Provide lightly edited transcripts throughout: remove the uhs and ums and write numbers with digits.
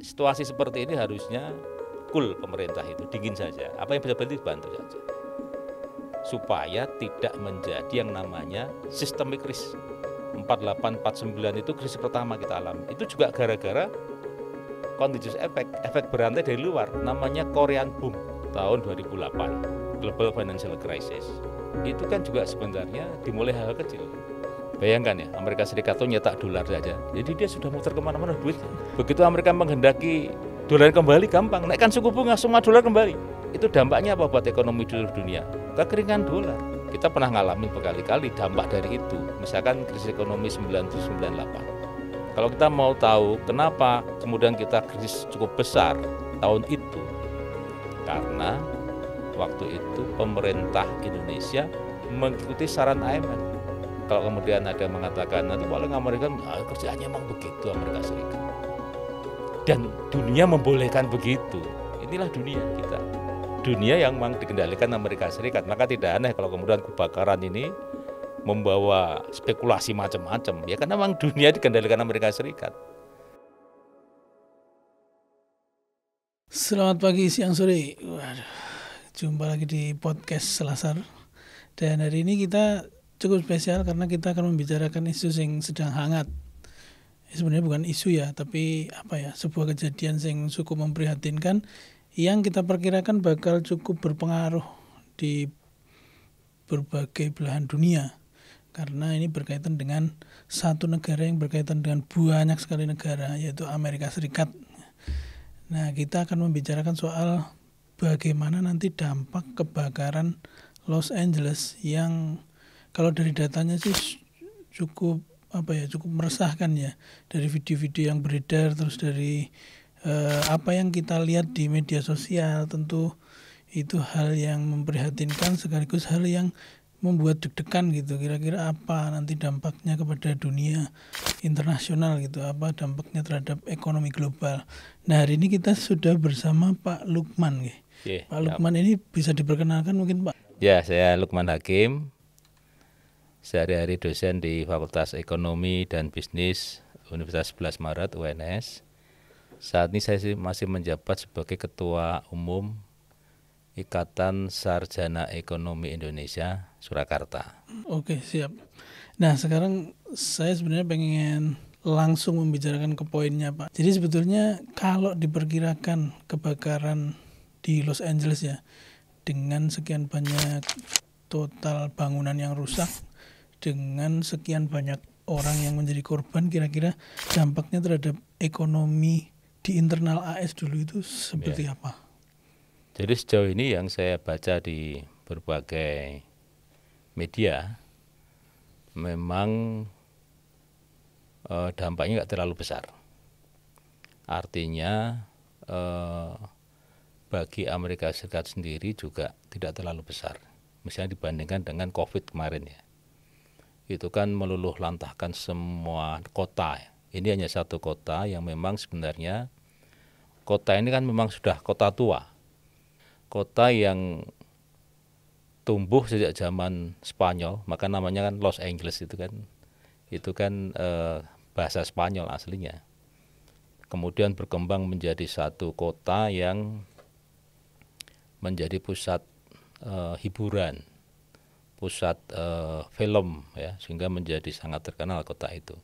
situasi seperti ini harusnya cool pemerintah itu, dingin saja. Apa yang bisa bantu saja. Supaya tidak menjadi yang namanya systemic risk. 4849 itu krisis pertama kita alami. Itu juga gara-gara contagious efek berantai dari luar, namanya Korean Boom tahun 2008, Global Financial Crisis. Itu kan juga sebenarnya dimulai hal kecil. Bayangkan ya, Amerika Serikat itu nyetak dolar saja, jadi dia sudah muter kemana-mana duit. Begitu Amerika menghendaki dolar kembali, gampang, naikkan suku bunga, semua dolar kembali. Itu dampaknya apa buat ekonomi di seluruh dunia? Kekeringan dolar. Kita pernah ngalamin berkali-kali dampak dari itu, misalkan krisis ekonomi 97-98. Kalau kita mau tahu kenapa kemudian kita krisis cukup besar tahun itu, karena waktu itu pemerintah Indonesia mengikuti saran IMF. Kalau kemudian ada yang mengatakan nanti paling Amerika kerjaannya memang begitu Amerika Serikat, dan dunia membolehkan begitu. Inilah dunia kita, dunia yang memang dikendalikan Amerika Serikat. Maka tidak aneh kalau kemudian kebakaran ini membawa spekulasi macam-macam, ya karena memang dunia dikendalikan Amerika Serikat. Selamat pagi, siang, sore. Waduh, jumpa lagi di podcast Selasar. Dan hari ini kita cukup spesial karena kita akan membicarakan isu yang sedang hangat. Sebenarnya bukan isu ya, tapi sebuah kejadian yang cukup memprihatinkan yang kita perkirakan bakal cukup berpengaruh di berbagai belahan dunia. Karena ini berkaitan dengan satu negara yang berkaitan dengan banyak sekali negara, yaitu Amerika Serikat. Nah, kita akan membicarakan soal bagaimana nanti dampak kebakaran Los Angeles yang kalau dari datanya sih cukup meresahkan ya, dari video-video yang beredar, terus dari apa yang kita lihat di media sosial. Tentu itu hal yang memprihatinkan sekaligus hal yang membuat deg-degan gitu. Kira-kira apa nanti dampaknya kepada dunia internasional gitu, apa dampaknya terhadap ekonomi global. Nah, hari ini kita sudah bersama Pak Lukman. Pak Lukman ini bisa diperkenalkan mungkin, Pak? Ya, saya Lukman Hakim, sehari-hari dosen di Fakultas Ekonomi dan Bisnis Universitas 11 Maret UNS. Saat ini saya masih menjabat sebagai Ketua Umum Ikatan Sarjana Ekonomi Indonesia Surakarta. Oke, siap. Nah, sekarang saya sebenarnya pengen langsung membicarakan ke poinnya, Pak. Jadi sebetulnya kalau diperkirakan kebakaran di Los Angeles ya, dengan sekian banyak total bangunan yang rusak, dengan sekian banyak orang yang menjadi korban, kira-kira dampaknya terhadap ekonomi di internal AS dulu itu seperti apa? Jadi sejauh ini yang saya baca di berbagai media, memang dampaknya nggak terlalu besar. Artinya bagi Amerika Serikat sendiri juga tidak terlalu besar. Misalnya dibandingkan dengan COVID kemarin ya. Itu kan meluluh lantahkan semua kota. Ini hanya satu kota yang memang sebenarnya kota ini kan memang sudah kota tua. Kota yang tumbuh sejak zaman Spanyol, maka namanya kan Los Angeles itu kan bahasa Spanyol aslinya. Kemudian berkembang menjadi satu kota yang menjadi pusat hiburan, pusat film ya, sehingga menjadi sangat terkenal kota itu.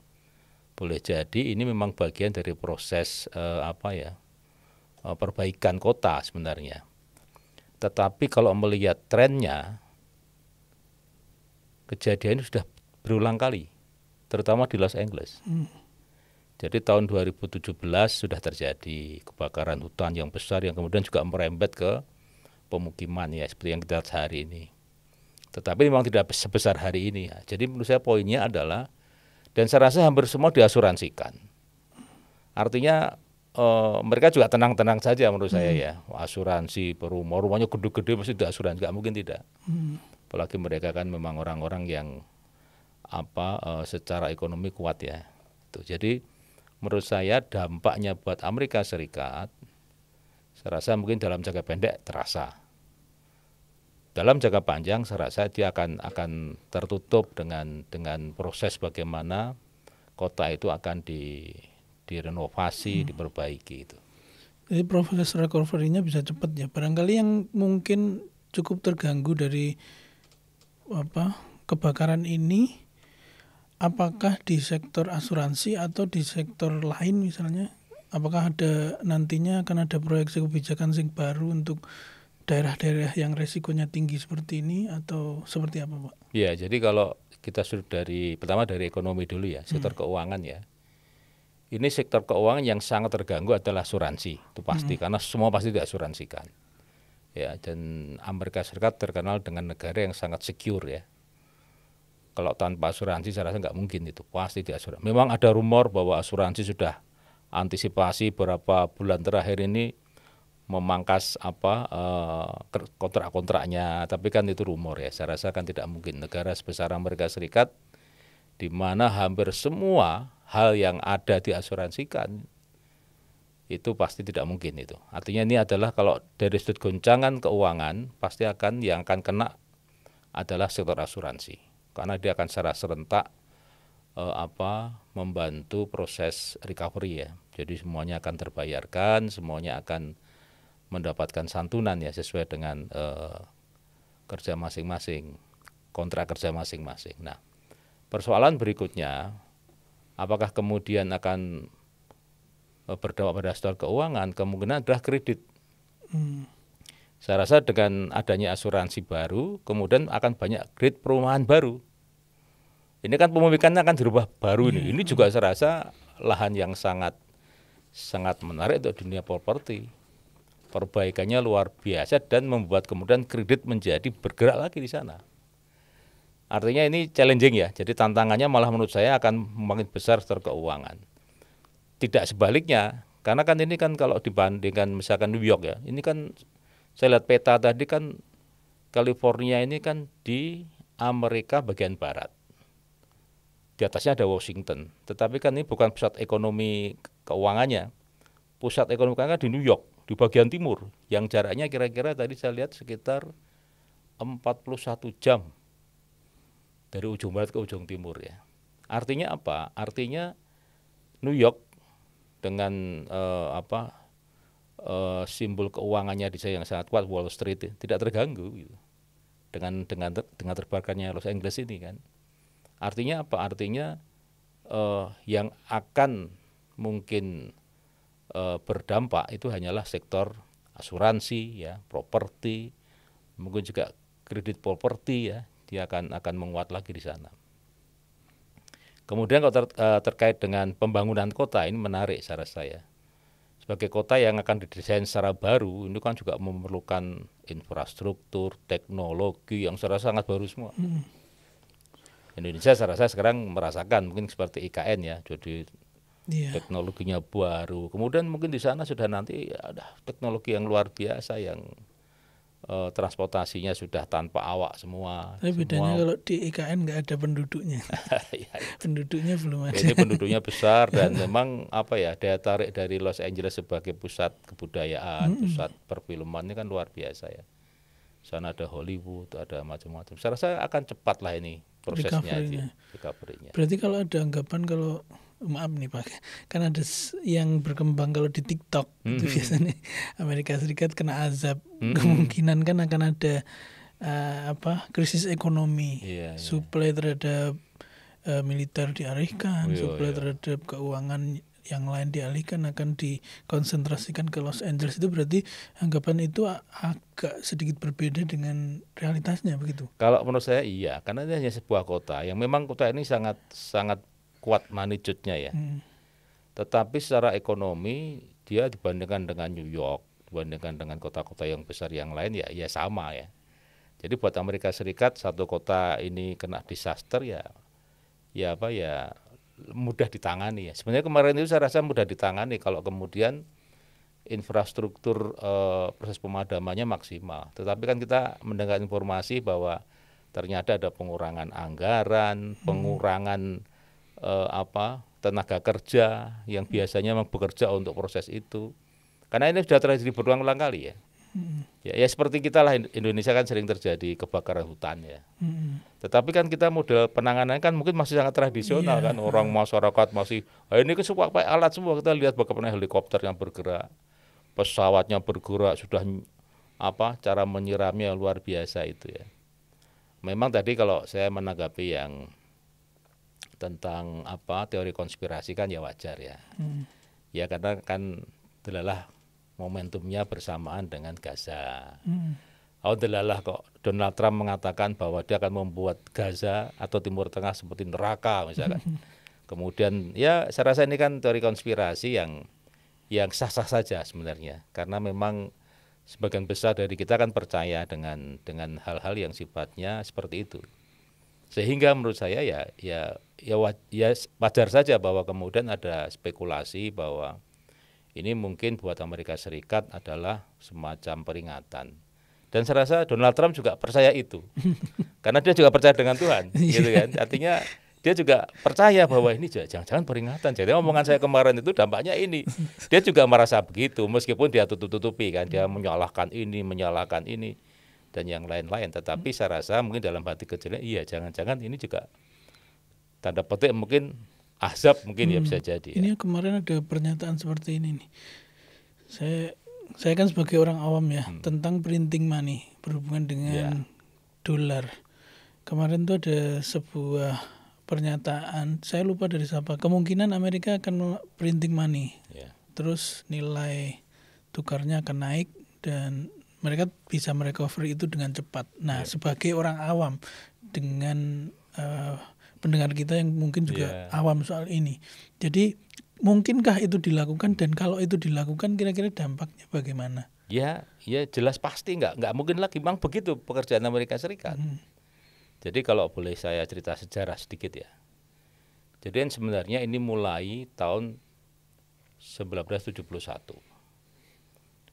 Boleh jadi ini memang bagian dari proses perbaikan kota sebenarnya. Tetapi kalau melihat trennya, kejadian ini sudah berulang kali, terutama di Los Angeles. Jadi tahun 2017 sudah terjadi kebakaran hutan yang besar yang kemudian juga merembet ke pemukiman ya, seperti yang kita lihat hari ini. Tetapi memang tidak sebesar hari ini ya. Jadi menurut saya poinnya adalah, dan saya rasa hampir semua diasuransikan. Artinya mereka juga tenang-tenang saja menurut saya ya. Asuransi rumahnya gede-gede mesti diasuransi, nggak mungkin tidak. Apalagi mereka kan memang orang-orang yang secara ekonomi kuat ya. Jadi menurut saya dampaknya buat Amerika Serikat, saya rasa mungkin dalam jangka pendek terasa. Dalam jangka panjang saya rasa dia akan tertutup dengan proses bagaimana kota itu akan direnovasi, diperbaiki itu. Jadi proses recovery-nya bisa cepat ya. Barangkali yang mungkin cukup terganggu dari kebakaran ini, apakah di sektor asuransi atau di sektor lain misalnya? Apakah nantinya akan ada proyeksi kebijakan sing baru untuk daerah-daerah yang resikonya tinggi seperti ini atau seperti apa, Pak? Ya, jadi kalau kita sudah pertama dari ekonomi dulu ya, sektor keuangan ya. Ini sektor keuangan yang sangat terganggu adalah asuransi, itu pasti karena semua pasti diasuransikan. Ya, dan Amerika Serikat terkenal dengan negara yang sangat secure ya. Kalau tanpa asuransi saya rasa nggak mungkin itu, pasti diasuransi. Memang ada rumor bahwa asuransi sudah antisipasi beberapa bulan terakhir ini memangkas kontrak-kontraknya, tapi kan itu rumor ya. Saya rasa kan tidak mungkin negara sebesar Amerika Serikat di mana hampir semua hal yang ada diasuransikan itu pasti tidak mungkin itu. Artinya ini adalah kalau dari sudut goncangan keuangan pasti yang akan kena adalah sektor asuransi karena dia akan secara serentak membantu proses recovery ya. Jadi semuanya akan terbayarkan, semuanya akan mendapatkan santunan ya sesuai dengan kerja masing-masing, kontrak kerja masing-masing. Nah, persoalan berikutnya, apakah kemudian akan berdampak pada sektor keuangan? Kemungkinan adalah kredit. Saya rasa dengan adanya asuransi baru, kemudian akan banyak kredit perumahan baru. Ini kan pemilikannya akan dirubah baru ini. Ini juga saya rasa lahan yang sangat menarik untuk dunia properti. Perbaikannya luar biasa dan membuat kemudian kredit menjadi bergerak lagi di sana. Artinya ini challenging ya. Jadi tantangannya malah menurut saya akan makin besar sektor keuangan. Tidak sebaliknya, karena kan ini kan kalau dibandingkan misalkan New York ya, ini kan saya lihat peta tadi kan California ini kan di Amerika bagian barat. Di atasnya ada Washington, tetapi kan ini bukan pusat ekonomi keuangannya. Pusat ekonomi keuangan di New York, di bagian timur, yang jaraknya kira-kira tadi saya lihat sekitar 41 jam dari ujung barat ke ujung timur ya. Artinya apa? Artinya New York dengan simbol keuangannya di sana yang sangat kuat, Wall Street tidak terganggu gitu. Dengan terbakarnya Los Angeles ini kan. Artinya apa? Artinya yang akan mungkin berdampak itu hanyalah sektor asuransi ya, properti, mungkin juga kredit properti ya, dia akan menguat lagi di sana. Kemudian kalau terkait dengan pembangunan kota ini menarik saya rasa ya. Sebagai kota yang akan didesain secara baru, ini kan juga memerlukan infrastruktur, teknologi yang saya rasa sangat baru semua. Indonesia saya rasa sekarang merasakan mungkin seperti IKN ya, jadi teknologinya baru. Kemudian mungkin di sana sudah nanti ada teknologi yang luar biasa yang transportasinya sudah tanpa awak semua. Tapi bedanya kalau di IKN nggak ada penduduknya. Penduduknya belum ada. Ini penduduknya besar dan memang daya tarik dari Los Angeles sebagai pusat kebudayaan, pusat perfilman ini kan luar biasa ya. Sana ada Hollywood, ada macam-macam. Saya rasa akan cepat lah ini prosesnya, recovery-nya. Berarti kalau ada anggapan kalau maaf nih Pak, kan ada yang berkembang kalau di TikTok itu biasanya Amerika Serikat kena azab, kemungkinan kan akan ada krisis ekonomi, suplai terhadap militer dialihkan, suplai terhadap keuangan yang lain dialihkan akan dikonsentrasikan ke Los Angeles. Itu berarti anggapan itu agak sedikit berbeda dengan realitasnya begitu. Kalau menurut saya iya, karena ini hanya sebuah kota yang memang kota ini sangat kuat magnitude-nya ya. Tetapi secara ekonomi dia dibandingkan dengan New York, dibandingkan dengan kota-kota yang besar yang lain ya sama ya. Jadi buat Amerika Serikat satu kota ini kena disaster ya mudah ditangani ya. Sebenarnya kemarin itu saya rasa mudah ditangani kalau kemudian infrastruktur proses pemadamannya maksimal. Tetapi kan kita mendengar informasi bahwa ternyata ada pengurangan anggaran, pengurangan tenaga kerja yang biasanya bekerja untuk proses itu. Karena ini sudah terjadi berulang-ulang kali ya. Ya seperti kita lah, Indonesia kan sering terjadi kebakaran hutan ya. Tetapi kan kita model penanganannya kan mungkin masih sangat tradisional kan, orang masyarakat masih ini kan semua pakai alat semua. Kita lihat bagaimana helikopter yang bergerak, pesawatnya bergerak, sudah cara menyiramnya luar biasa itu ya. Memang tadi kalau saya menanggapi yang tentang teori konspirasi kan ya wajar ya. Ya karena kan delalah momentumnya bersamaan dengan Gaza. Delalah kok Donald Trump mengatakan bahwa dia akan membuat Gaza atau Timur Tengah seperti neraka misalkan. Kemudian ya saya rasa ini kan teori konspirasi yang sah-sah saja sebenarnya, karena memang sebagian besar dari kita kan percaya dengan hal-hal yang sifatnya seperti itu. Sehingga menurut saya ya wajar saja bahwa kemudian ada spekulasi bahwa ini mungkin buat Amerika Serikat adalah semacam peringatan. Dan saya rasa Donald Trump juga percaya itu. Karena dia juga percaya dengan Tuhan, gitu kan. Artinya dia juga percaya bahwa ini jangan-jangan peringatan. Jadi omongan saya kemarin itu dampaknya ini. Dia juga merasa begitu, meskipun dia tutup-tutupi kan, dia menyalahkan ini dan yang lain-lain. Tetapi saya rasa mungkin dalam hati kecilnya, iya jangan-jangan ini juga tanda petik mungkin azab mungkin ya bisa jadi. Ini kemarin ada pernyataan seperti ini nih. Saya kan sebagai orang awam ya, tentang printing money berhubungan dengan dolar. Kemarin tuh ada sebuah pernyataan, saya lupa dari siapa, kemungkinan Amerika akan printing money, terus nilai tukarnya akan naik dan mereka bisa merecover itu dengan cepat. Nah, sebagai orang awam dengan pendengar kita yang mungkin juga awam soal ini, jadi mungkinkah itu dilakukan, dan kalau itu dilakukan kira-kira dampaknya bagaimana? Ya jelas pasti nggak mungkin lagi, memang begitu pekerjaan Amerika Serikat. Jadi kalau boleh saya cerita sejarah sedikit ya. Jadi sebenarnya ini mulai tahun 1971.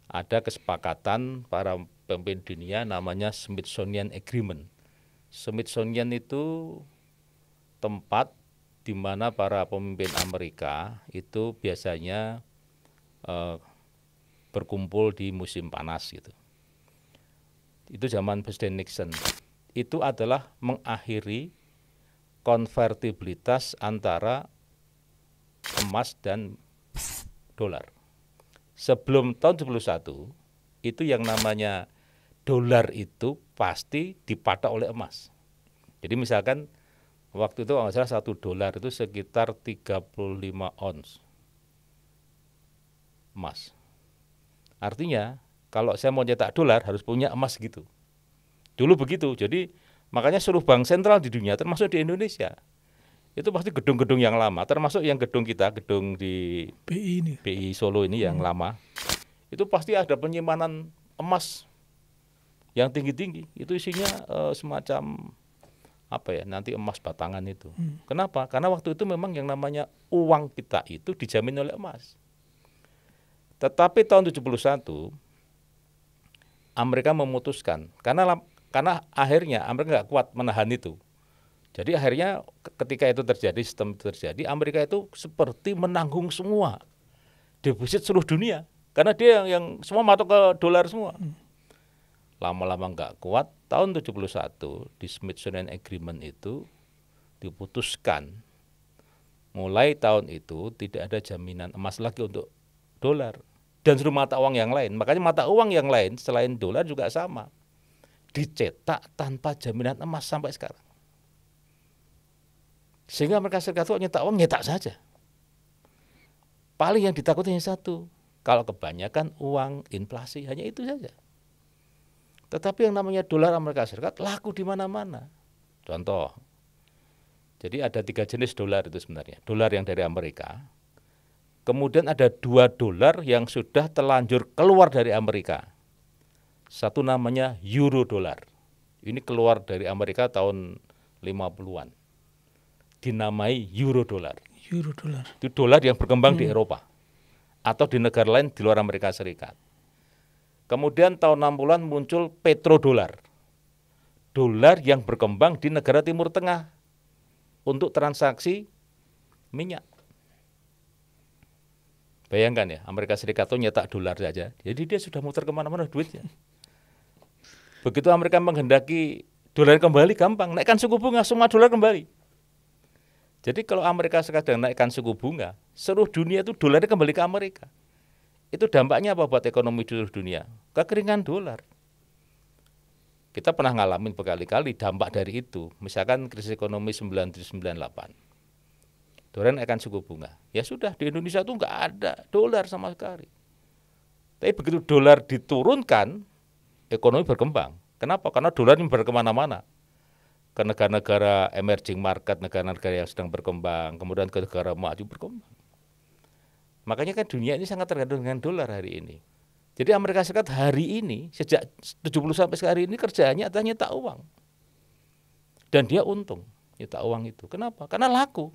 Ada kesepakatan para pemimpin dunia namanya Smithsonian Agreement. Smithsonian itu tempat di mana para pemimpin Amerika itu biasanya berkumpul di musim panas gitu. Itu zaman Presiden Nixon. Itu adalah mengakhiri konvertibilitas antara emas dan dolar. Sebelum tahun 71 itu yang namanya dolar itu pasti dipatok oleh emas. Jadi misalkan waktu itu kalau nggak salah $1 itu sekitar 35 ons emas. Artinya kalau saya mau cetak dolar harus punya emas gitu. Dulu begitu, jadi makanya seluruh bank sentral di dunia termasuk di Indonesia itu pasti gedung-gedung yang lama, termasuk yang gedung di BI Solo ini yang lama, itu pasti ada penyimpanan emas yang tinggi-tinggi, itu isinya semacam nanti emas batangan itu. Kenapa? Karena waktu itu memang yang namanya uang kita itu dijamin oleh emas. Tetapi tahun 71 Amerika memutuskan, karena akhirnya Amerika nggak kuat menahan itu. Jadi akhirnya ketika itu terjadi, sistem itu terjadi, Amerika itu seperti menanggung semua defisit seluruh dunia. Karena dia yang semua matok ke dolar semua. Lama-lama nggak kuat, tahun 71 di Smithsonian Agreement itu diputuskan mulai tahun itu tidak ada jaminan emas lagi untuk dolar dan seluruh mata uang yang lain. Makanya mata uang yang lain selain dolar juga sama, dicetak tanpa jaminan emas sampai sekarang. Sehingga Amerika Serikat itu nyetak uang, nyetak saja. Paling yang ditakuti hanya satu, kalau kebanyakan uang inflasi, hanya itu saja. Tetapi yang namanya dolar Amerika Serikat laku di mana-mana. Contoh, jadi ada 3 jenis dolar itu sebenarnya. Dolar yang dari Amerika, kemudian ada 2 dolar yang sudah terlanjur keluar dari Amerika. Satu namanya euro dolar. Ini keluar dari Amerika tahun 50-an. Dinamai euro dolar. Euro dolar. Itu dolar yang berkembang di Eropa atau di negara lain di luar Amerika Serikat. Kemudian tahun 60-an muncul petrodolar. Dolar yang berkembang di negara Timur Tengah untuk transaksi minyak. Bayangkan ya, Amerika Serikat itu nyetak dolar saja. Jadi dia sudah muter kemana-mana duitnya. Begitu Amerika menghendaki dolar kembali gampang, naikkan suku bunga, semua dolar kembali. Jadi kalau Amerika Serikat naikkan suku bunga, seluruh dunia itu dolarnya kembali ke Amerika. itu dampaknya apa buat ekonomi seluruh dunia? Kekeringan dolar. Kita pernah ngalamin berkali-kali dampak dari itu. Misalkan krisis ekonomi 97-98. Dolar akan suku bunga. Ya sudah, di Indonesia itu nggak ada dolar sama sekali. Tapi begitu dolar diturunkan, ekonomi berkembang. Kenapa? Karena dolar ini berkemana-mana. Ke negara-negara emerging market, negara-negara yang sedang berkembang, kemudian ke negara maju berkembang. Makanya kan dunia ini sangat tergantung dengan dolar hari ini. Jadi Amerika Serikat hari ini, sejak 70 sampai sekarang ini kerjaannya adalah nyetak uang. Dan dia untung nyetak uang itu. Kenapa? Karena laku.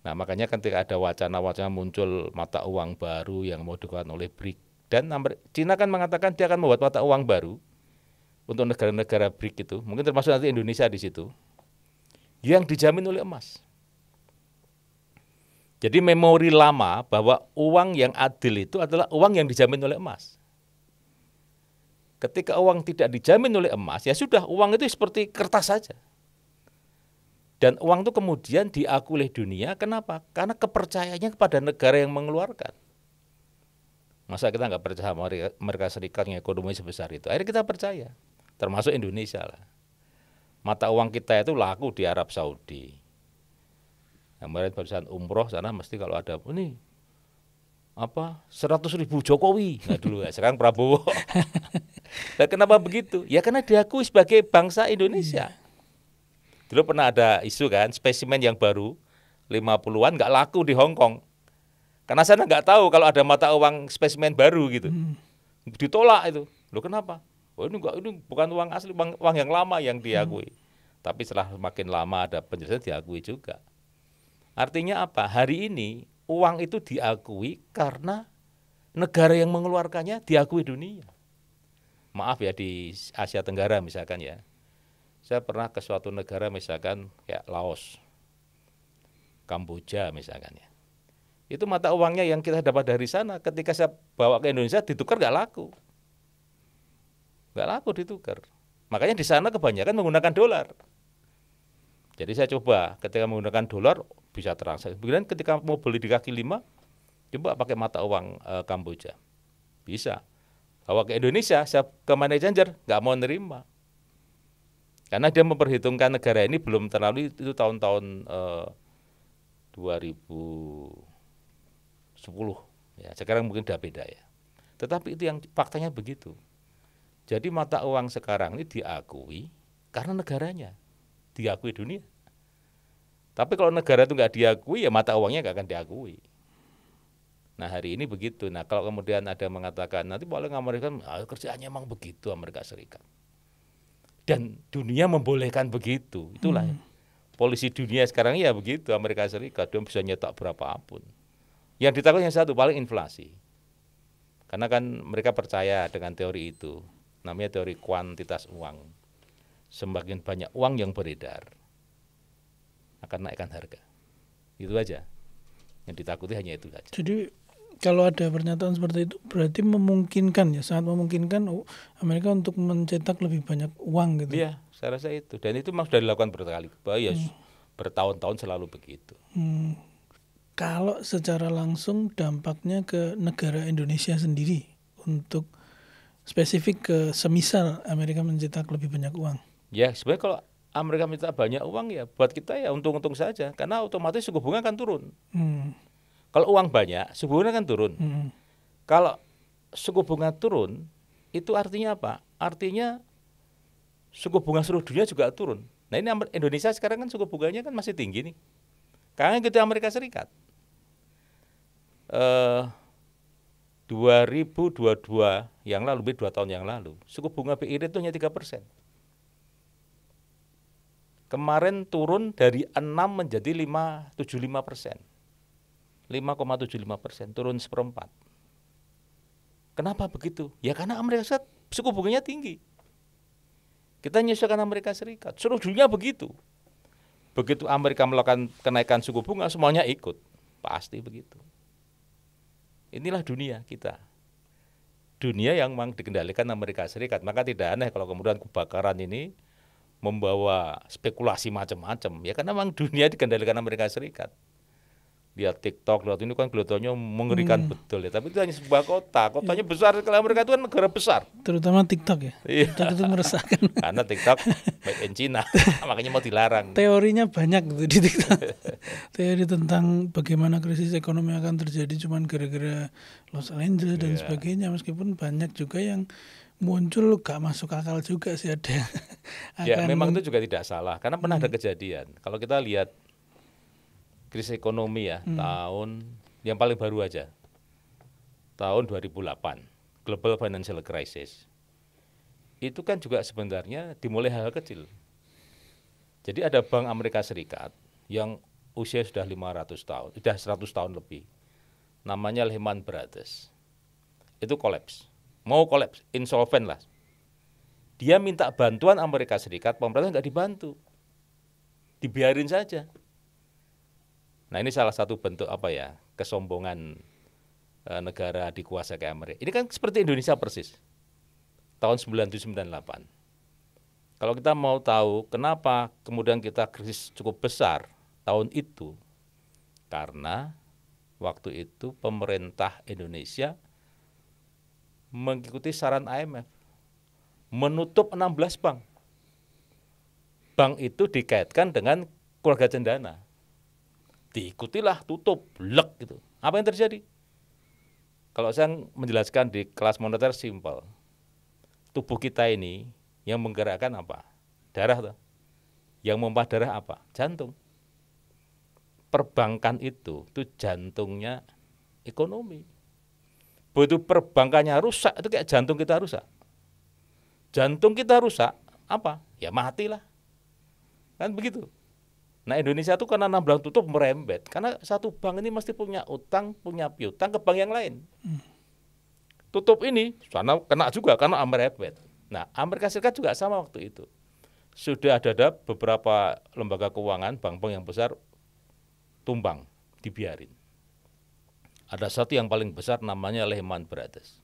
Nah makanya ketika ada wacana-wacana muncul mata uang baru yang mau dikeluarkan oleh BRIC. Dan Cina kan mengatakan dia akan membuat mata uang baru untuk negara-negara BRIC itu. Mungkin termasuk nanti Indonesia di situ. Yang dijamin oleh emas. Jadi memori lama bahwa uang yang adil itu adalah uang yang dijamin oleh emas. Ketika uang tidak dijamin oleh emas, ya sudah uang itu seperti kertas saja. Dan uang itu kemudian diakui oleh dunia, kenapa? Karena kepercayaannya kepada negara yang mengeluarkan. Masa kita nggak percaya sama Amerika Serikat yang ekonomi sebesar itu? Akhirnya kita percaya, termasuk Indonesia lah. Mata uang kita itu laku di Arab Saudi. Kemarin barusan umroh sana mesti kalau ada ini 100.000 Jokowi, nah dulu ya, sekarang Prabowo. Nah, kenapa begitu? Ya karena diakui sebagai bangsa Indonesia. Dulu pernah ada isu kan, spesimen yang baru 50-an nggak laku di Hong Kong. Karena sana nggak tahu kalau ada mata uang spesimen baru gitu. Ditolak itu. Loh kenapa? Oh ini bukan uang asli, uang yang lama yang diakui. Tapi setelah makin lama ada penjelasan diakui juga. Artinya apa? Hari ini uang itu diakui karena negara yang mengeluarkannya diakui dunia. Maaf ya di Asia Tenggara misalkan ya. Saya pernah ke suatu negara misalkan kayak Laos, Kamboja misalkan ya. Itu mata uangnya yang kita dapat dari sana ketika saya bawa ke Indonesia ditukar nggak laku. Nggak laku ditukar. Makanya di sana kebanyakan menggunakan dolar. Jadi saya coba ketika menggunakan dolar bisa transaksi. Kemudian ketika mau beli di kaki lima, coba pakai mata uang Kamboja. Bisa. Bawa ke Indonesia, saya ke money changer, nggak mau nerima. Karena dia memperhitungkan negara ini belum terlalu itu tahun-tahun 2010. Ya, sekarang mungkin udah beda ya. Tetapi itu yang faktanya begitu. Jadi mata uang sekarang ini diakui karena negaranya. Diakui dunia. Tapi kalau negara itu nggak diakui, ya mata uangnya nggak akan diakui. Nah hari ini begitu. Nah kalau kemudian ada yang mengatakan nanti boleh Amerika, kerjaannya emang begitu Amerika Serikat. Dan dunia membolehkan begitu. Itulah polisi dunia sekarang ya begitu Amerika Serikat. Dia bisa nyetak berapapun. Yang ditakutkan yang satu paling inflasi. Karena kan mereka percaya dengan teori itu. Namanya teori kuantitas uang. Semakin banyak uang yang beredar akan naikkan harga. Itu aja. Yang ditakuti hanya itu saja. Jadi kalau ada pernyataan seperti itu berarti memungkinkan ya, sangat memungkinkan Amerika untuk mencetak lebih banyak uang gitu. Iya, saya rasa itu. Dan itu memang sudah dilakukan berkali-kali. Ya, bertahun-tahun selalu begitu. Kalau secara langsung dampaknya ke negara Indonesia sendiri untuk spesifik ke semisal Amerika mencetak lebih banyak uang. Ya sebenarnya kalau Amerika minta banyak uang ya buat kita ya untung-untung saja karena otomatis suku bunga akan turun. Kalau uang banyak suku bunga akan turun. Kalau suku bunga turun itu artinya apa? Artinya suku bunga seluruh dunia juga turun. Nah ini Indonesia sekarang kan suku bunganya kan masih tinggi nih. Karena gitu Amerika Serikat 2022 yang lalu, 2 tahun yang lalu suku bunga BI itu hanya 3%. Kemarin turun dari 6 menjadi 5,75%. 5,75%, turun 1/4. Kenapa begitu? Ya karena Amerika Serikat suku bunganya tinggi. Kita menyesuaikan Amerika Serikat. Seluruh dunia begitu. Begitu Amerika melakukan kenaikan suku bunga, semuanya ikut. Pasti begitu. Inilah dunia kita. Dunia yang memang dikendalikan Amerika Serikat. Maka tidak aneh kalau kemudian kebakaran ini membawa spekulasi macam-macam. Ya karena memang dunia dikendalikan Amerika Serikat. lihat TikTok, lihat ini kan kelihatannya mengerikan betul ya. Tapi itu hanya sebuah kota, kotanya besar. Kalau Amerika itu kan negara besar. Terutama TikTok ya. Iya. TikTok itu meresahkan. Karena TikTok made in China, makanya mau dilarang. Teorinya banyak gitu di TikTok. Teori tentang bagaimana krisis ekonomi akan terjadi cuman gara-gara Los Angeles dan sebagainya. Meskipun banyak juga yang muncul gak masuk akal juga sih ada. Ya memang itu juga tidak salah, karena pernah ada kejadian. Kalau kita lihat krisis ekonomi ya, tahun yang paling baru aja, tahun 2008, Global Financial Crisis. Itu kan juga sebenarnya dimulai hal kecil. Jadi ada bank Amerika Serikat yang usia sudah 500 tahun, sudah 100 tahun lebih. Namanya Lehman Brothers. Itu kolaps. Mau kolaps, insolven lah. Dia minta bantuan Amerika Serikat, pemerintah nggak dibantu. Dibiarin saja. Nah ini salah satu bentuk kesombongan negara dikuasai kayak Amerika. Ini kan seperti Indonesia persis, tahun 97-98. Kalau kita mau tahu kenapa kemudian kita krisis cukup besar tahun itu, karena waktu itu pemerintah Indonesia mengikuti saran IMF, menutup 16 bank. Bank itu dikaitkan dengan keluarga cendana. Diikutilah, tutup, blek gitu. Apa yang terjadi? Kalau saya menjelaskan di kelas moneter simpel, tubuh kita ini yang menggerakkan apa? Darah. Yang memompa darah apa? Jantung. Perbankan itu jantungnya ekonomi. Begitu perbankannya rusak, itu kayak jantung kita rusak. Jantung kita rusak, apa? Ya matilah. Kan begitu. Nah Indonesia itu karena 6 bank tutup merembet, karena satu bank ini mesti punya utang, punya piutang ke bank yang lain. Tutup ini, sana kena juga karena merembet. Nah Amerika Serikat juga sama waktu itu. Sudah ada beberapa lembaga keuangan, bank-bank yang besar tumbang, dibiarin. Ada satu yang paling besar namanya Lehman Brothers.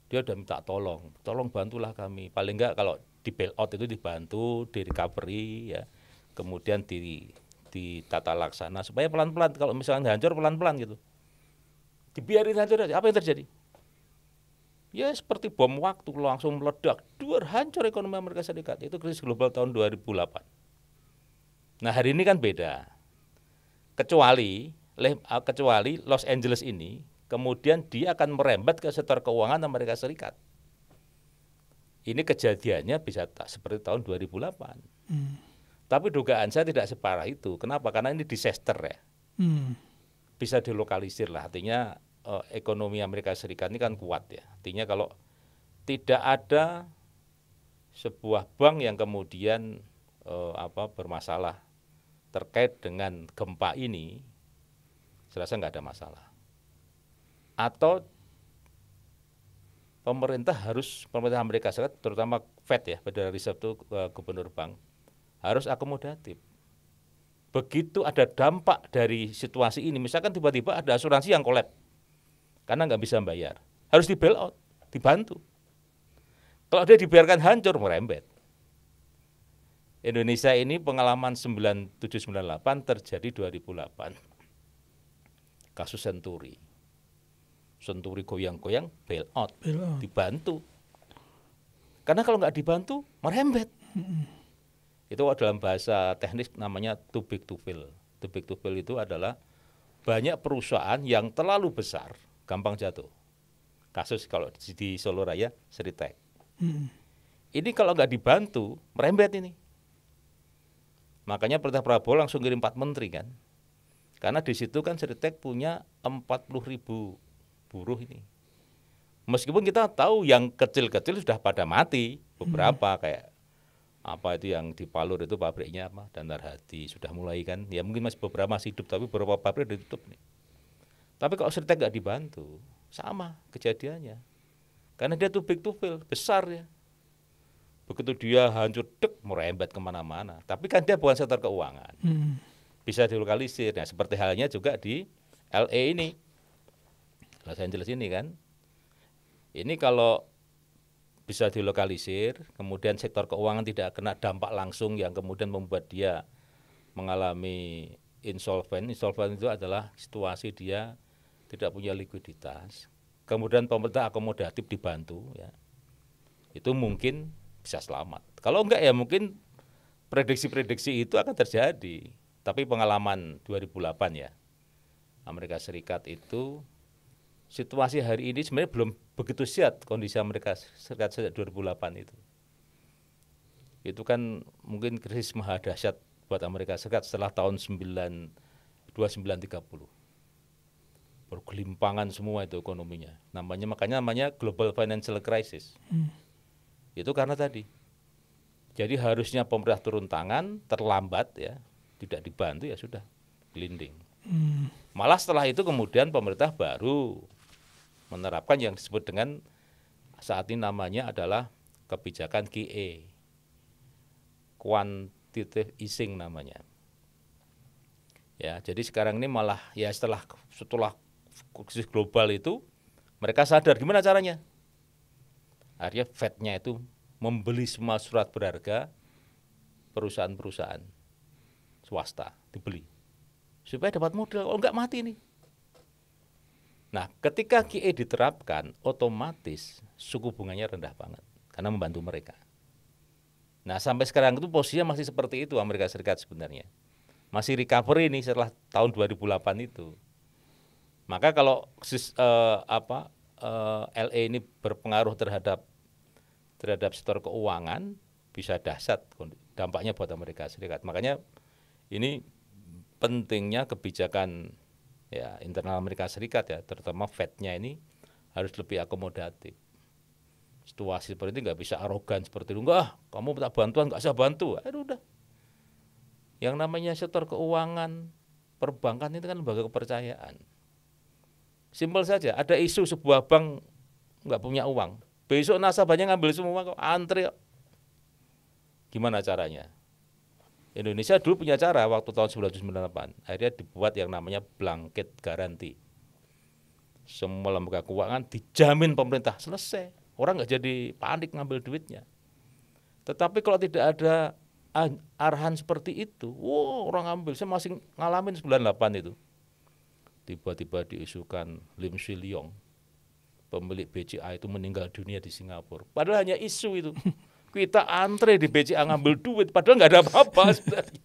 Dia udah minta tolong bantulah kami. Paling enggak kalau di bailout itu dibantu, di recovery ya. Kemudian ditata laksana supaya pelan-pelan, kalau misalnya hancur pelan-pelan gitu. Dibiarin hancur aja. Apa yang terjadi? Ya seperti bom waktu langsung meledak. Hancur ekonomi Amerika Serikat. Itu krisis global tahun 2008. Nah hari ini kan beda. Kecuali Los Angeles ini, kemudian dia akan merembet ke sektor keuangan Amerika Serikat. Ini kejadiannya bisa seperti tahun 2008. Tapi dugaan saya tidak separah itu. Kenapa? Karena ini disaster ya. Bisa dilokalisir lah. Artinya ekonomi Amerika Serikat ini kan kuat ya. Artinya kalau tidak ada sebuah bank yang kemudian bermasalah terkait dengan gempa ini, saya rasa nggak ada masalah. Atau pemerintah Amerika Serikat, terutama Fed ya, Federal Reserve itu gubernur bank, harus akomodatif. Begitu ada dampak dari situasi ini, misalkan tiba-tiba ada asuransi yang kolab karena nggak bisa bayar, harus di bailout, dibantu. Kalau dia dibiarkan hancur, merembet. Indonesia ini pengalaman 97-98 terjadi 2008. Kasus Senturi goyang-goyang, bailout, dibantu. Karena kalau nggak dibantu, merembet. Itu dalam bahasa teknis namanya too big to fail. Too big to fail itu adalah banyak perusahaan yang terlalu besar, gampang jatuh. Kasus kalau di Solo Raya, Seritek. Ini kalau nggak dibantu, merembet ini. Makanya Perintah Prabowo langsung kirim 4 menteri kan. Karena di situ kan Seritek punya 40.000 buruh ini. Meskipun kita tahu yang kecil-kecil sudah pada mati, beberapa kayak itu yang di Palur itu pabriknya Dandar Hadi sudah mulai kan, ya mungkin beberapa masih hidup tapi beberapa pabrik ditutup nih. Tapi kalau Seritek nggak dibantu, sama kejadiannya. Karena dia too big to fail, besar ya. Begitu dia hancur, merembet kemana-mana. Tapi kan dia bukan sektor keuangan. Bisa dilokalisir. Nah, seperti halnya juga di LA ini, Los Angeles ini kan. Ini kalau bisa dilokalisir, kemudian sektor keuangan tidak kena dampak langsung yang kemudian membuat dia mengalami insolven. Insolven itu adalah situasi dia tidak punya likuiditas. Kemudian pemerintah akomodatif dibantu, ya. Itu mungkin bisa selamat. Kalau enggak ya mungkin prediksi-prediksi itu akan terjadi. Tapi pengalaman 2008 ya, Amerika Serikat itu situasi hari ini sebenarnya belum begitu siap kondisi Amerika Serikat sejak 2008 itu. Itu kan mungkin krisis maha dahsyat buat Amerika Serikat setelah tahun 2930. Bergelimpangan semua itu ekonominya. Makanya namanya Global Financial Crisis. Itu karena tadi. Jadi harusnya pemerintah turun tangan, terlambat ya, tidak dibantu ya sudah, gelinding. Malah setelah itu kemudian pemerintah baru menerapkan yang disebut dengan saat ini namanya adalah kebijakan QE, quantitative easing namanya. Ya, jadi sekarang ini malah ya setelah krisis global itu mereka sadar gimana caranya. Akhirnya Fed-nya itu membeli semua surat berharga perusahaan-perusahaan swasta, dibeli supaya dapat modal, kalau enggak mati nih. Nah, ketika QE diterapkan, otomatis suku bunganya rendah banget karena membantu mereka. Nah, sampai sekarang itu posisinya masih seperti itu Amerika Serikat sebenarnya. Masih recovery nih setelah tahun 2008 itu. Maka kalau LE ini berpengaruh terhadap sektor keuangan, bisa dahsyat dampaknya buat Amerika Serikat. Makanya ini pentingnya kebijakan ya internal Amerika Serikat ya, terutama Fed-nya ini harus lebih akomodatif. Situasi seperti ini nggak bisa arogan seperti itu. Enggak, kamu minta bantuan nggak usah bantu. Aduh udah. Yang namanya sektor keuangan, perbankan itu kan lembaga kepercayaan. Simpel saja, ada isu sebuah bank nggak punya uang. Besok nasabahnya ngambil semua kok, antri. Gimana caranya? Indonesia dulu punya cara waktu tahun 1998. Akhirnya dibuat yang namanya blanket garanti. Semua lembaga keuangan dijamin pemerintah, selesai. Orang nggak jadi panik ngambil duitnya. Tetapi kalau tidak ada arahan seperti itu, orang ambil. Saya masih ngalamin 98 itu. Tiba-tiba diisukan Lim Swee Lyong, pemilik BCA itu meninggal dunia di Singapura. Padahal hanya isu itu. Kita antre di BCA ngambil duit, padahal nggak ada apa-apa sebenarnya.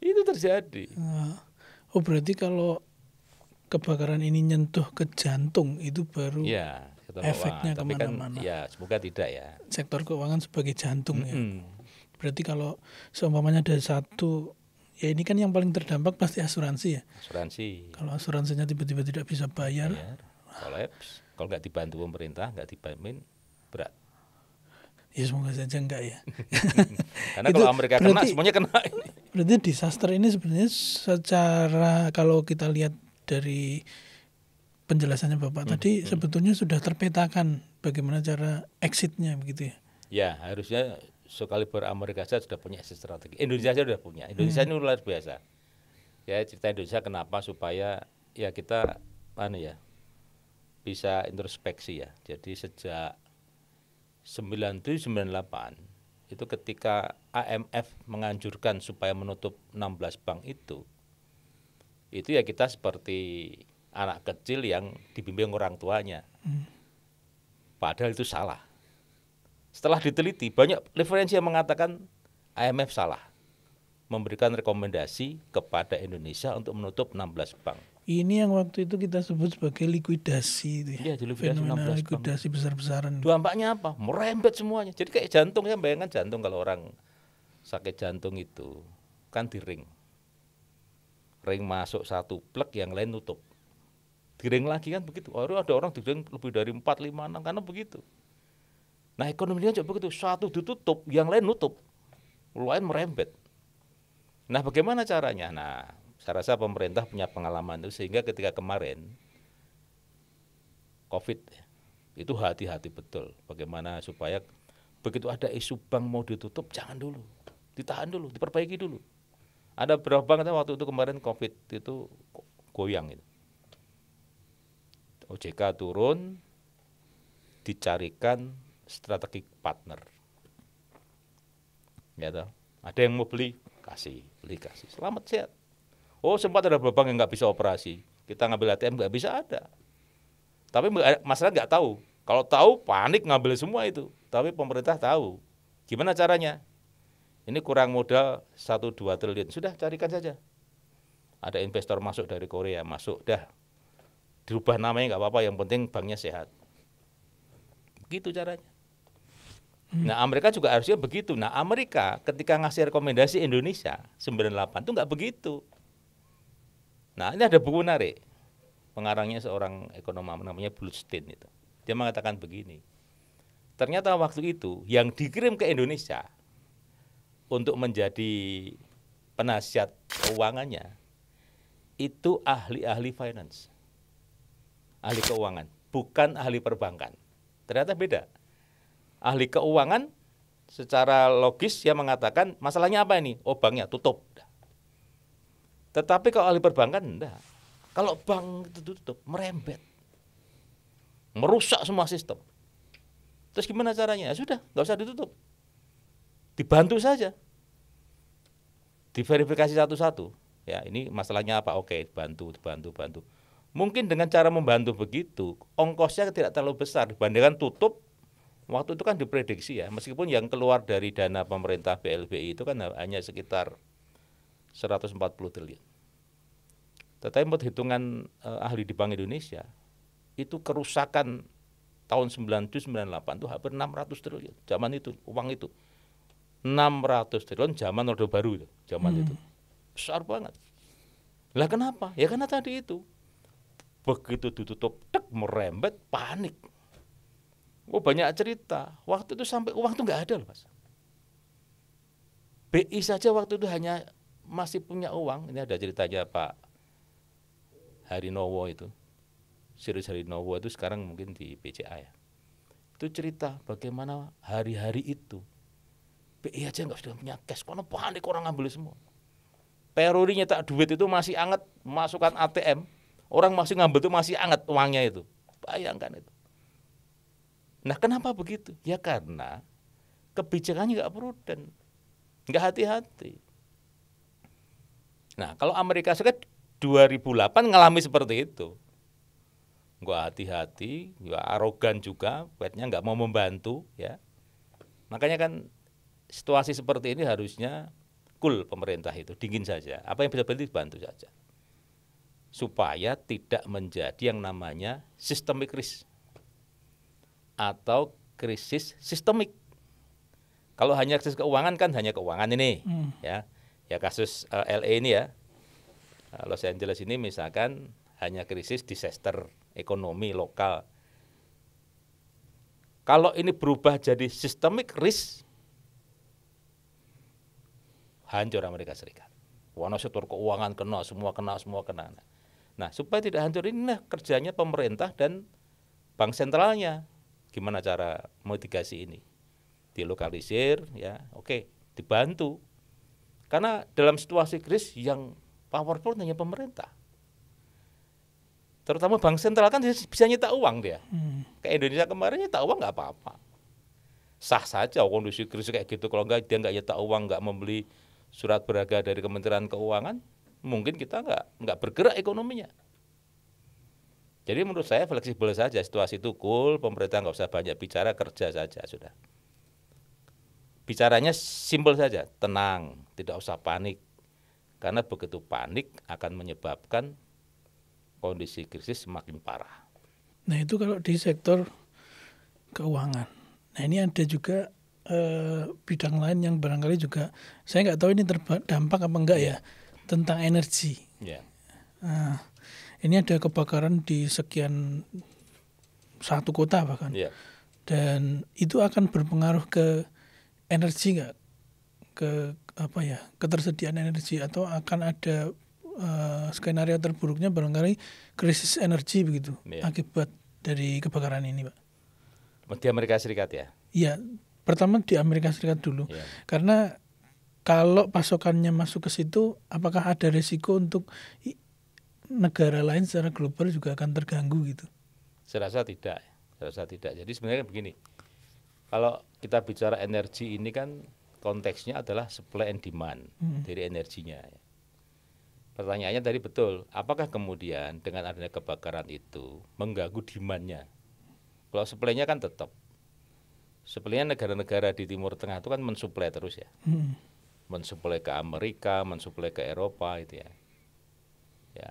Itu terjadi. Oh berarti kalau kebakaran ini nyentuh ke jantung itu baru ya, efeknya tapi kemana-mana. Kan, ya semoga tidak ya. Sektor keuangan sebagai jantung ya. Berarti kalau seumpamanya ada satu, ya ini kan yang paling terdampak pasti asuransi ya. Asuransi. Kalau asuransinya tiba-tiba tidak bisa bayar, kolaps. Kalau nggak dibantu pemerintah, nggak dijamin, berat. Ya semoga saja enggak ya. Karena kalau Amerika kena, semuanya kena. Berarti disaster ini sebenarnya secara kalau kita lihat dari penjelasannya Bapak tadi sebetulnya sudah terpetakan bagaimana cara exitnya begitu ya. Ya harusnya sekaliber Amerika saja sudah punya exit strategi. Indonesia saja sudah punya. Indonesia ini luar biasa. Ya cerita Indonesia kenapa supaya ya kita bisa introspeksi ya. Jadi sejak 97-98 itu ketika IMF menganjurkan supaya menutup 16 bank itu ya kita seperti anak kecil yang dibimbing orang tuanya. Padahal itu salah. Setelah diteliti banyak referensi yang mengatakan IMF salah memberikan rekomendasi kepada Indonesia untuk menutup 16 bank. Ini yang waktu itu kita sebut sebagai likuidasi itu ya. Fenomena likuidasi besar-besaran. Dampaknya apa? Merembet semuanya. Jadi kayak jantung ya, bayangkan jantung kalau orang sakit jantung itu kan di ring. Ring masuk satu plek, yang lain nutup. Di ring lagi kan begitu. Ada orang di ring lebih dari 4, 5, 6 karena begitu. Nah, ekonominya juga begitu. Satu ditutup, yang lain nutup. Lain merembet. Nah, bagaimana caranya? Nah, saya rasa pemerintah punya pengalaman itu sehingga ketika kemarin COVID itu hati-hati betul bagaimana supaya begitu ada isu bank mau ditutup jangan dulu, ditahan dulu, diperbaiki dulu. Ada beberapa bank waktu itu kemarin COVID itu goyang itu. OJK turun, dicarikan strategi partner. Ya toh. Ada yang mau beli, kasih, selamat sehat. Oh sempat ada beberapa bank yang nggak bisa operasi, kita ngambil ATM nggak bisa ada. Tapi masalah nggak tahu. Kalau tahu panik ngambil semua itu. Tapi pemerintah tahu. Gimana caranya? Ini kurang modal 1-2 triliun. Sudah carikan saja. Ada investor masuk dari Korea, masuk dah. Dirubah namanya nggak apa-apa, yang penting banknya sehat. Begitu caranya. Nah Amerika juga harusnya begitu. Nah Amerika ketika ngasih rekomendasi Indonesia 98 itu nggak begitu. Nah ini ada buku menarik. Pengarangnya seorang ekonom namanya Bluestein itu. Dia mengatakan begini. Ternyata waktu itu yang dikirim ke Indonesia untuk menjadi penasihat keuangannya itu ahli-ahli finance. Ahli keuangan, bukan ahli perbankan. Ternyata beda. Ahli keuangan secara logis dia mengatakan masalahnya apa ini? Oh banknya tutup. Tetapi kalau ahli perbankan enggak. Kalau bank itu tutup, merembet. Merusak semua sistem. Terus gimana caranya? Ya sudah, nggak usah ditutup. Dibantu saja. Diverifikasi satu-satu. Ya, ini masalahnya apa? Oke, bantu. Mungkin dengan cara membantu begitu, ongkosnya tidak terlalu besar dibandingkan tutup. Waktu itu kan diprediksi ya, meskipun yang keluar dari dana pemerintah BLBI itu kan hanya sekitar 140 triliun. Tetapi menurut hitungan ahli di Bank Indonesia, itu kerusakan tahun 97-98 itu hampir 600 triliun. Zaman itu, uang itu. 600 triliun zaman Orde Baru itu, zaman itu. Besar banget. Lah kenapa? Ya karena tadi itu. Begitu ditutup, merembet, panik. Oh banyak cerita. Waktu itu sampai uang itu nggak ada loh Mas. BI saja waktu itu hanya masih punya uang. Ini ada ceritanya Pak Harinowo itu. Sirus Harinowo itu sekarang mungkin di BCA ya. Itu cerita bagaimana hari-hari itu BI aja nggak sudah punya cash, karena panik orang ngambil semua. Peruri nyetak duit itu masih anget, masukkan ATM, orang masih ngambil itu masih anget uangnya itu. Bayangkan itu. Nah kenapa begitu? Ya karena kebijakannya nggak prudent, nggak hati-hati. Nah kalau Amerika Serikat 2008 ngalami seperti itu. Nggak hati-hati, nggak arogan juga, Fednya nggak mau membantu, ya. Makanya kan situasi seperti ini harusnya cool pemerintah itu, dingin saja. Apa yang bisa bantu saja, supaya tidak menjadi yang namanya systemic risk atau krisis sistemik. Kalau hanya krisis keuangan kan hanya keuangan ini, ya kasus LA ini ya, Los Angeles ini misalkan hanya krisis disaster ekonomi lokal. Kalau ini berubah jadi systemic risk, hancur Amerika Serikat. Warna sektor keuangan kena, semua kena. Nah, supaya tidak hancur ini kerjanya pemerintah dan bank sentralnya. Gimana cara mitigasi ini? Dilokalisir, ya, oke, dibantu. Karena dalam situasi krisis yang powerful hanya pemerintah. Terutama bank sentral kan bisa nyetak uang dia. Kayak Indonesia kemarin nyetak uang nggak apa-apa. Sah saja kondisi krisis kayak gitu. Kalau dia nggak nyetak uang, nggak membeli surat berharga dari Kementerian Keuangan, mungkin kita nggak bergerak ekonominya. Jadi menurut saya fleksibel saja, situasi itu cool, pemerintah nggak usah banyak bicara, kerja saja sudah. Bicaranya simpel saja, tenang, tidak usah panik. Karena begitu panik akan menyebabkan kondisi krisis semakin parah. Nah itu kalau di sektor keuangan. Nah ini ada juga bidang lain yang barangkali juga saya nggak tahu ini terdampak apa enggak ya, tentang energi. Nah, ini ada kebakaran di sekian satu kota bahkan, dan itu akan berpengaruh ke energi nggak, ke apa ya, ketersediaan energi, atau akan ada skenario terburuknya barangkali krisis energi begitu akibat dari kebakaran ini, Pak. Di Amerika Serikat ya? Iya, pertama di Amerika Serikat dulu, karena kalau pasokannya masuk ke situ, apakah ada risiko untuk negara lain secara global juga akan terganggu gitu? Saya rasa tidak. Jadi sebenarnya begini, kalau kita bicara energi ini kan konteksnya adalah supply and demand dari energinya. Pertanyaannya tadi betul, apakah kemudian dengan adanya kebakaran itu mengganggu demand-nya? Kalau supply-nya kan tetap. Supply-nya negara-negara di Timur Tengah itu kan mensuplai terus ya. Mensuplai ke Amerika, mensuplai ke Eropa itu ya. Ya.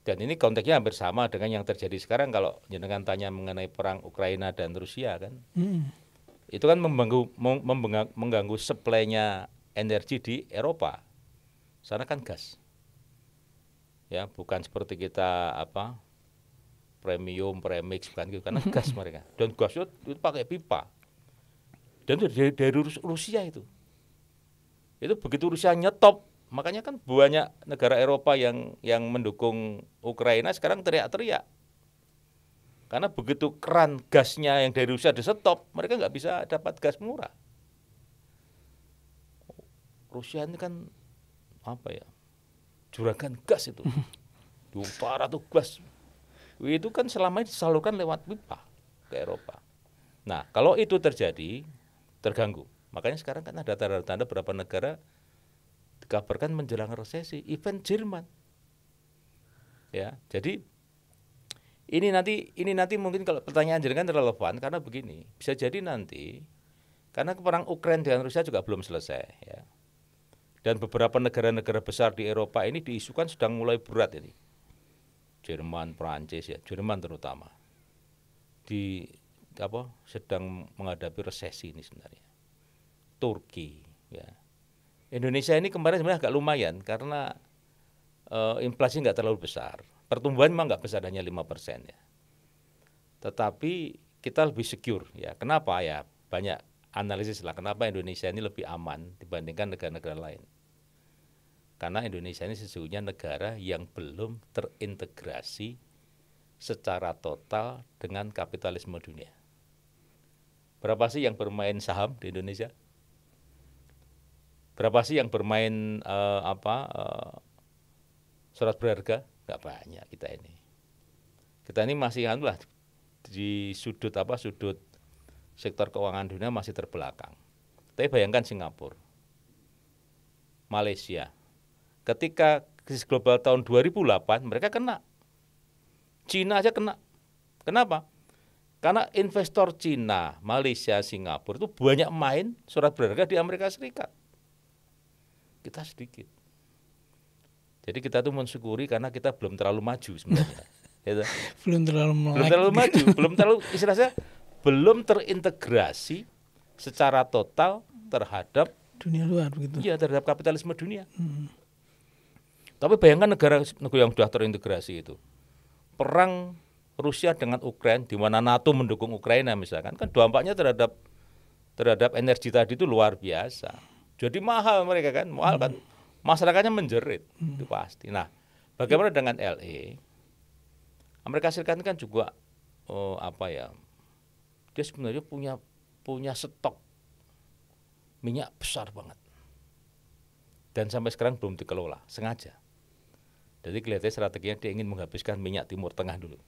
Dan ini konteksnya hampir sama dengan yang terjadi sekarang kalau jenengan tanya mengenai perang Ukraina dan Rusia kan. Itu kan mengganggu supply-nya energi di Eropa. Sana kan gas. Ya, bukan seperti kita premium, premix bukan gitu karena gas mereka. Dan gas itu pakai pipa. Dan itu dari Rusia itu. Itu begitu Rusia nyetop, makanya kan banyak negara Eropa yang mendukung Ukraina sekarang teriak-teriak. Karena begitu keran gasnya yang dari Rusia di-stop, mereka nggak bisa dapat gas murah. Rusia ini kan juragan gas itu. Di utara tuh gas. Itu kan selama ini disalurkan lewat pipa ke Eropa. Nah, kalau itu terjadi, terganggu. Makanya sekarang kan ada tanda-tanda beberapa negara dikabarkan menjelang resesi, even Jerman. Ya, jadi ini nanti mungkin kalau pertanyaan jenengan relevan karena begini, bisa jadi nanti karena perang Ukraina dengan Rusia juga belum selesai ya. Dan beberapa negara-negara besar di Eropa ini diisukan sedang mulai berat ini. Jerman, Prancis ya, Jerman terutama. Sedang menghadapi resesi ini sebenarnya. Turki ya. Indonesia ini kemarin sebenarnya agak lumayan karena inflasi nggak terlalu besar. Pertumbuhan memang nggak besar, hanya 5% ya. Tetapi kita lebih secure ya. Kenapa ya? Banyak analisis lah kenapa Indonesia ini lebih aman dibandingkan negara-negara lain. Karena Indonesia ini sesungguhnya negara yang belum terintegrasi secara total dengan kapitalisme dunia. Berapa sih yang bermain saham di Indonesia? Berapa sih yang bermain surat berharga? Nggak banyak kita ini. Kita ini masih di sudut sektor keuangan dunia masih terbelakang. Tapi bayangkan Singapura, Malaysia. Ketika krisis global tahun 2008 mereka kena. Cina aja kena. Kenapa? Karena investor Cina, Malaysia, Singapura itu banyak main surat berharga di Amerika Serikat. Kita sedikit. Jadi kita tuh mensyukuri karena kita belum terlalu maju sebenarnya. belum terlalu maju, istilahnya belum terintegrasi secara total terhadap dunia luar begitu. Iya, terhadap kapitalisme dunia. Tapi bayangkan negara yang sudah terintegrasi itu. Perang Rusia dengan Ukraina di mana NATO mendukung Ukraina misalkan kan dampaknya terhadap energi tadi itu luar biasa. Jadi mahal mereka kan, masyarakatnya menjerit itu pasti. Nah, bagaimana dengan LA? Amerika Serikat kan juga dia sebenarnya punya stok minyak besar banget. Dan sampai sekarang belum dikelola, sengaja. Jadi kelihatannya strateginya dia ingin menghabiskan minyak Timur Tengah dulu.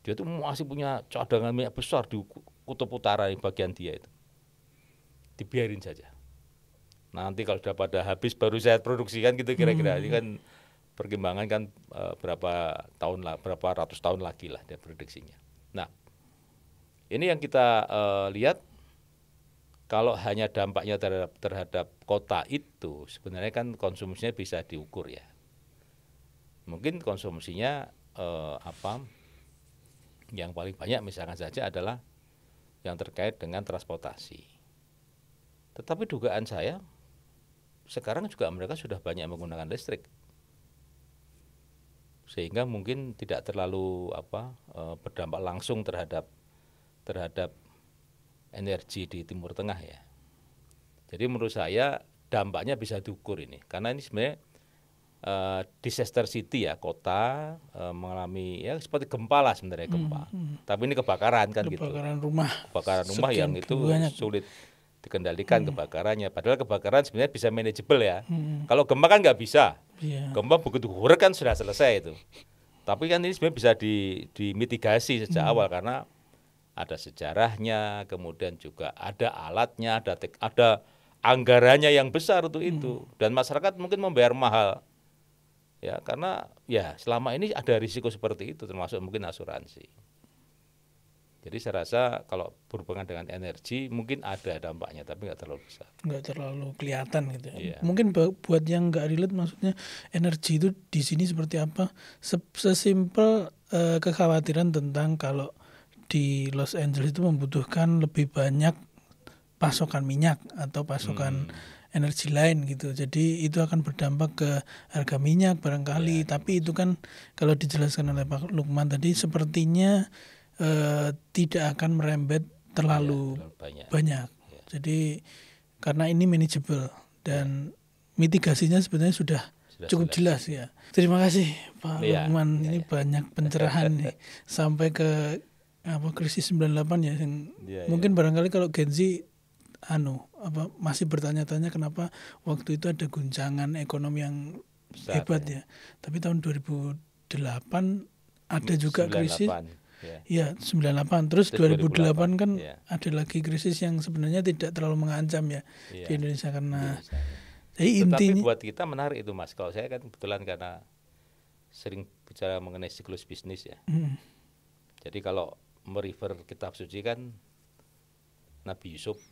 Dia tuh masih punya cadangan minyak besar di kutub utara di bagian dia itu. Dibiarin saja. Nanti kalau sudah pada habis baru saya produksikan gitu kira-kira. Ini kan perkembangan kan berapa ratus tahun lagi lah dia prediksinya. Nah, ini yang kita lihat. Kalau hanya dampaknya terhadap kota itu, sebenarnya kan konsumsinya bisa diukur ya. Mungkin konsumsinya yang paling banyak misalkan saja adalah yang terkait dengan transportasi. Tetapi dugaan saya sekarang juga mereka sudah banyak menggunakan listrik, sehingga mungkin tidak terlalu berdampak langsung terhadap energi di Timur Tengah ya. Jadi menurut saya dampaknya bisa diukur ini, karena ini sebenarnya disaster city ya, kota mengalami ya seperti gempa lah sebenarnya gempa. Tapi ini kebakaran kan kebakaran gitu. Rumah. Kebakaran rumah yang itu sulit dikendalikan kebakarannya. Padahal kebakaran sebenarnya bisa manageable ya. Kalau gempa kan nggak bisa. Gempa begitu huruf kan sudah selesai itu. Tapi kan ini sebenarnya bisa dimitigasi sejak awal karena ada sejarahnya, kemudian juga ada alatnya, ada anggarannya yang besar untuk itu, dan masyarakat mungkin membayar mahal. Ya, karena ya selama ini ada risiko seperti itu, termasuk mungkin asuransi. Jadi saya rasa kalau berhubungan dengan energi mungkin ada dampaknya, tapi nggak terlalu besar. Nggak terlalu kelihatan gitu ya. Iya. Mungkin buat yang nggak relate, maksudnya energi itu di sini seperti apa? Sesimpel kekhawatiran tentang kalau di Los Angeles itu membutuhkan lebih banyak pasokan minyak atau pasokan energi lain gitu. Jadi itu akan berdampak ke harga minyak barangkali. Tapi itu kan kalau dijelaskan oleh Pak Lukman tadi sepertinya tidak akan merembet terlalu banyak. Ya. Jadi karena ini manageable dan mitigasinya sebenarnya sudah cukup jelas ya. Terima kasih Pak Lukman. Ini banyak pencerahan nih sampai ke krisis 98 ya. Mungkin barangkali kalau Gen Z masih bertanya-tanya kenapa waktu itu ada guncangan ekonomi yang hebat ya. Tapi tahun 2008 ada juga 98. krisis. Ya, 98. Terus 2008 kan ada lagi krisis yang sebenarnya tidak terlalu mengancam ya di Indonesia karena jadi intinya. Tapi buat kita menarik itu Mas. Kalau saya kan kebetulan karena sering bicara mengenai siklus bisnis ya. Jadi kalau merefer kitab suci kan Nabi Yusuf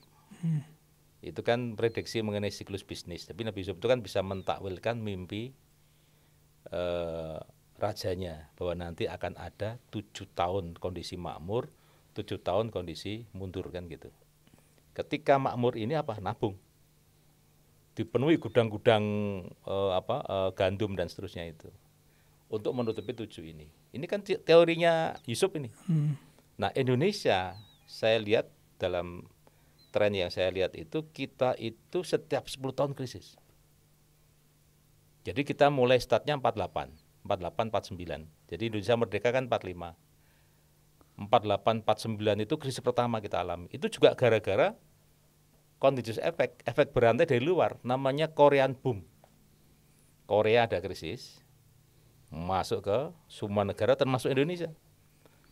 itu kan prediksi mengenai siklus bisnis. Tapi Nabi Yusuf itu kan bisa mentakwilkan mimpi rajanya bahwa nanti akan ada 7 tahun kondisi makmur, 7 tahun kondisi mundur kan gitu. Ketika makmur ini apa? Nabung. Dipenuhi gudang-gudang gandum dan seterusnya itu. Untuk menutupi 7 ini. Ini kan teorinya Yusuf ini. Nah, Indonesia saya lihat dalam tren yang saya lihat itu kita itu setiap 10 tahun krisis. Jadi kita mulai startnya 48, 49. Jadi Indonesia merdeka kan 45. 48, 49 itu krisis pertama kita alami. Itu juga gara-gara contagious efek berantai dari luar, namanya Korean boom. Korea ada krisis, masuk ke semua negara termasuk Indonesia.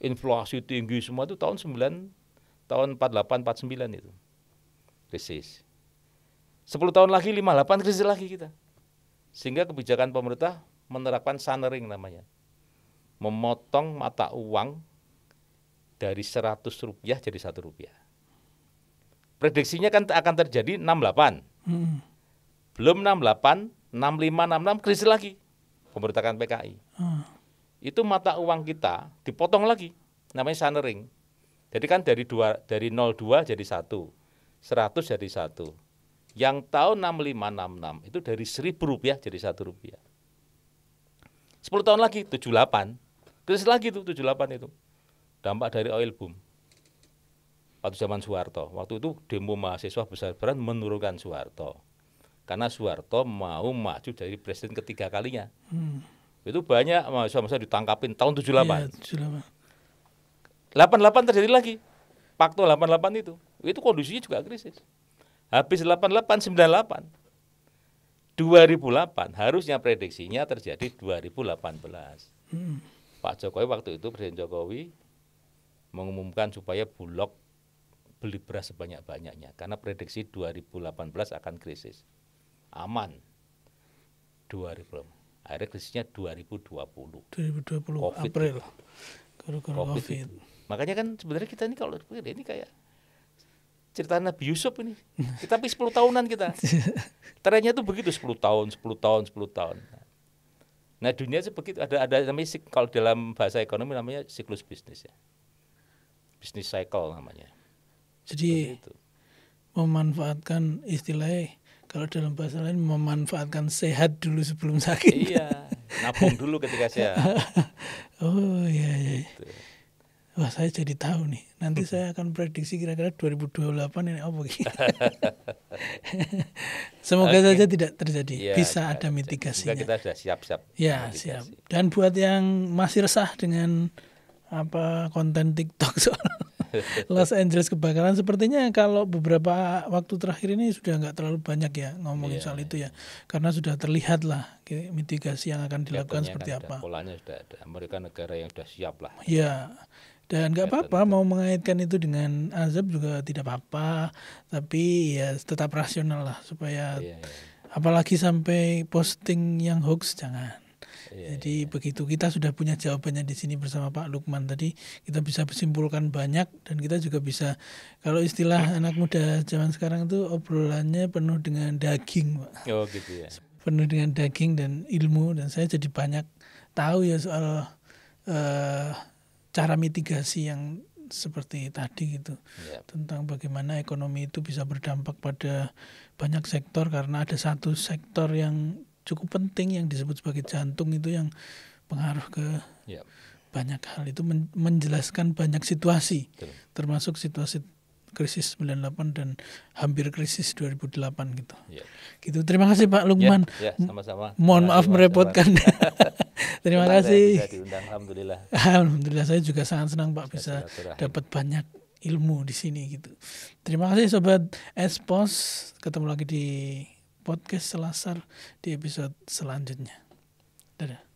Inflasi tinggi semua itu tahun 48, 49 itu. Krisis. 10 tahun lagi 58 krisis lagi kita. Sehingga kebijakan pemerintah menerapkan sunering namanya. Memotong mata uang dari 100 rupiah jadi 1 rupiah. Prediksinya kan akan terjadi 68. Belum 68, 65, 66 krisis lagi. Pemerintahan PKI. Itu mata uang kita dipotong lagi. Namanya sunering. Jadi kan dari 02 jadi 1. 100 jadi 1. Yang tahun 65, 66 itu dari 1.000 rupiah jadi 1 rupiah. 10 tahun lagi 78. Krisis lagi tuh 78 itu. Dampak dari oil boom. Waktu zaman Soeharto. Waktu itu demo mahasiswa besar-besaran menurunkan Soeharto. Karena Soeharto mau maju dari presiden ketiga kalinya. Itu banyak mahasiswa ditangkapin tahun 78. Ya, 88 terjadi lagi. Pakto 88 itu. Itu kondisinya juga krisis. Habis 88, 98. 2008 harusnya prediksinya terjadi 2018. Pak Jokowi waktu itu, Presiden Jokowi mengumumkan supaya Bulog beli beras sebanyak-banyaknya karena prediksi 2018 akan krisis. Aman. 2000. Akhirnya krisisnya 2020. 2020 COVID April. Gara-gara COVID. Makanya kan sebenarnya kita ini kalau ini kayak cerita Nabi Yusuf ini. Kita 10 tahunan kita. Trennya tuh begitu 10 tahun. Nah, dunia sebegitu ada namanya kalau dalam bahasa ekonomi namanya siklus bisnis ya. Business cycle namanya. Jadi memanfaatkan istilahnya kalau dalam bahasa lain memanfaatkan sehat dulu sebelum sakit. Iya, nabung dulu ketika sehat. Oh iya. Gitu. Wah, saya jadi tahu nih. Nanti saya akan prediksi kira-kira 2028 ini apa gitu. Semoga saja tidak terjadi. Ya, bisa ada mitigasinya. Kita sudah siap-siap. Ya, siap. Dan buat yang masih resah dengan konten TikTok soal Los Angeles kebakaran, sepertinya kalau beberapa waktu terakhir ini sudah nggak terlalu banyak ya ngomongin soal itu ya, karena sudah terlihat lah mitigasi yang akan dilakukan seperti apa. Polanya sudah ada. Amerika negara yang sudah siap lah. Ya, Dan nggak apa-apa mau mengaitkan itu dengan azab juga tidak apa-apa, tapi ya tetap rasional lah supaya apalagi sampai posting yang hoax jangan. Jadi begitu kita sudah punya jawabannya di sini bersama Pak Lukman tadi, kita bisa simpulkan banyak dan kita juga bisa, kalau istilah anak muda zaman sekarang itu obrolannya penuh dengan daging, Pak. Oh gitu ya. Penuh dengan daging dan ilmu, dan saya jadi banyak tahu ya soal cara mitigasi yang seperti tadi gitu, tentang bagaimana ekonomi itu bisa berdampak pada banyak sektor, karena ada satu sektor yang cukup penting yang disebut sebagai jantung itu yang pengaruh ke banyak hal. Itu menjelaskan banyak situasi, termasuk situasi krisis 98 dan hampir krisis 2008 gitu. Gitu. Terima kasih Pak Lukman. Sama-sama. Mohon maaf merepotkan. Terima kasih. Bisa diundang, alhamdulillah. Alhamdulillah, saya juga sangat senang Pak bisa dapat banyak ilmu di sini gitu. Terima kasih Sobat Espos. Ketemu lagi di podcast Selasar di episode selanjutnya. Dadah.